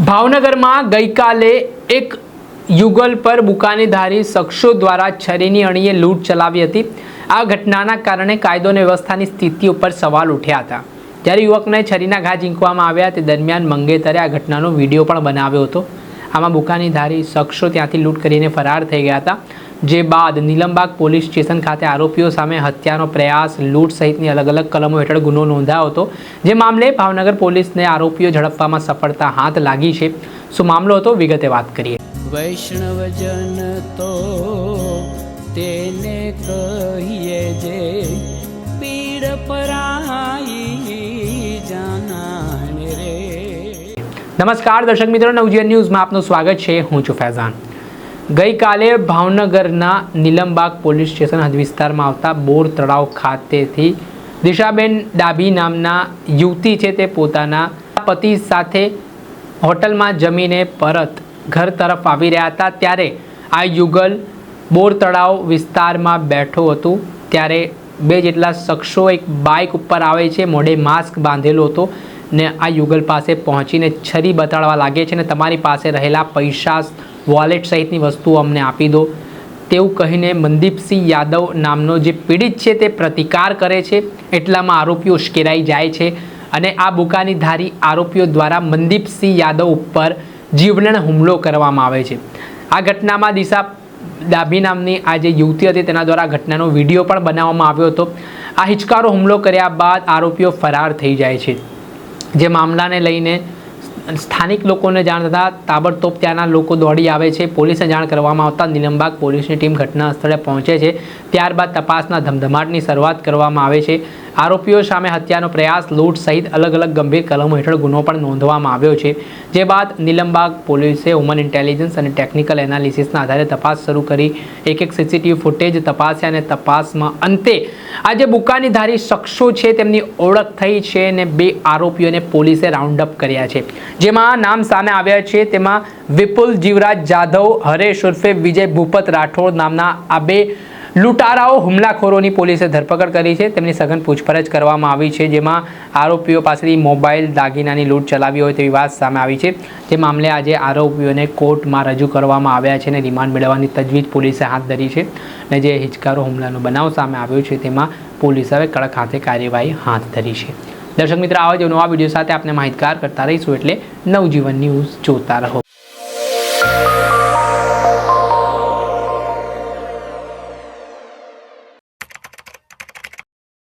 ભાવનગરમાં ગઈકાલે એક યુગલ પર બુકાનીધારી શખ્સો દ્વારા છરીની અણીએ લૂંટ ચલાવી હતી। આ ઘટનાના કારણે કાયદો અને વ્યવસ્થાની સ્થિતિ ઉપર સવાલ ઉઠ્યા હતા। જ્યારે યુવકને છરીના ઘા ઝીંકવામાં આવ્યા તે દરમિયાન મંગેતરે આ ઘટનાનો વિડીયો પણ બનાવ્યો હતો। આમાં બુકાનીધારી શખ્સો ત્યાંથી લૂંટ કરીને ફરાર થઈ ગયા હતા। જે બાદ નીલમબાગ પોલીસ સ્ટેશન ખાતે આરોપીઓ સામે હત્યાનો પ્રયાસ, લૂંટ સહિતની અલગ અલગ કલમો હેઠળ ગુનો નોંધાયો હતો। જે મામલે ભાવનગર પોલીસને આરોપીઓ ઝડપવામાં સફળતા હાથ લાગી છે। શું મામલો હતો, વિગતે વાત કરીએ। વૈષ્ણવજન તો તેને કહીએ જે પીડ પરાઈ જાનાને રે। નમસ્કાર દર્શક મિત્રો, નવજીવન ન્યૂઝમાં આપનું સ્વાગત છે। હું છું ફૈઝાન। ગઈકાલે ભાવનગરના નીલમબાગ પોલીસ સ્ટેશન હદ વિસ્તારમાં આવતા બોર તળાવ ખાતેથી દિશાબેન ડાભી નામના યુવતી છે તે પોતાના પતિ સાથે હોટલમાં જમીને પરત ઘર તરફ આવી રહ્યા હતા। ત્યારે આ યુગલ બોર તળાવ વિસ્તારમાં બેઠો હતું ત્યારે બે જેટલા શખ્સો એક બાઇક ઉપર આવે છે, મોઢે માસ્ક બાંધેલો હતો ને આ યુગલ પાસે પહોંચીને છરી બતાડવા લાગે છે ને તમારી પાસે રહેલા પૈસા, વોલેટ સહિતની વસ્તુઓ અમને આપી દો તેવું કહીને મનદીપસિંહ યાદવ નામનો જે પીડિત છે તે પ્રતિકાર કરે છે। એટલામાં આરોપીઓ ઉશ્કેરાઈ જાય છે અને આ બુકાનીધારી આરોપીઓ દ્વારા મનદીપસિંહ યાદવ ઉપર જીવલેણ હુમલો કરવામાં આવે છે। આ ઘટનામાં દિશા ડાભી નામની આ જે યુવતી હતી તેના દ્વારા ઘટનાનો વિડીયો પણ બનાવવામાં આવ્યો હતો। આ હિચકારો હુમલો કર્યા બાદ આરોપીઓ ફરાર થઈ જાય છે। જે મામલાને લઈને સ્થાનિક લોકોને જાણ થતાં તાબડતોબ ત્યાંના લોકો દોડી આવે છે। પોલીસને જાણ કરવામાં આવતા નીલમબાગ પોલીસની ટીમ ઘટના સ્થળે પહોંચે છે। ત્યારબાદ તપાસના ધમધમાટની શરૂઆત કરવામાં આવે છે। આરોપીઓ સામે હત્યાનો પ્રયાસ, લૂંટ સહિત અલગ અલગ ગંભીર કલમો હેઠળ ગુનો પણ નોંધવામાં આવ્યો છે। જે બાદ નીલમબાગ પોલીસે હ્યુમન ઇન્ટેલિજન્સ અને ટેકનિકલ એનાલિસિસના આધારે તપાસ શરૂ કરી એક સીસીટીવી ફૂટેજ તપાસ્યા અને તપાસમાં અંતે આ જે બુકાનીધારી શખ્સો છે તેમની ઓળખ થઈ છે અને બે આરોપીઓને પોલીસે રાઉન્ડ અપ કર્યા છે। જેમાં નામ સામે આવ્યા છે તેમાં વિપુલ જીવરાજ જાધવ, હરેશ ઉર્ફે વિજય ભૂપત રાઠોડ નામના આ બે લૂંટારાઓ હુમલાખોરોની પોલીસે ધરપકડ કરી છે। તેમની સઘન પૂછપરછ કરવામાં આવી છે। જેમાં આરોપીઓ પાસેથી મોબાઈલ, દાગીનાની લૂંટ ચલાવી હોય તેવી વાત સામે આવી છે। જે મામલે આજે આરોપીઓને કોર્ટમાં રજૂ કરવામાં આવ્યા છે અને રિમાન્ડ મેળવવાની તજવીજ પોલીસે હાથ ધરી છે અને જે હિચકારો હુમલાનો બનાવ સામે આવ્યો છે તેમાં પોલીસે હવે કડક હાથે કાર્યવાહી હાથ ધરી છે। દર્શક મિત્રો, આવા જ નવા વિડીયો સાથે આપણે માહિતગાર કરતા રહીશું, એટલે નવજીવન ન્યૂઝ જોતા રહો।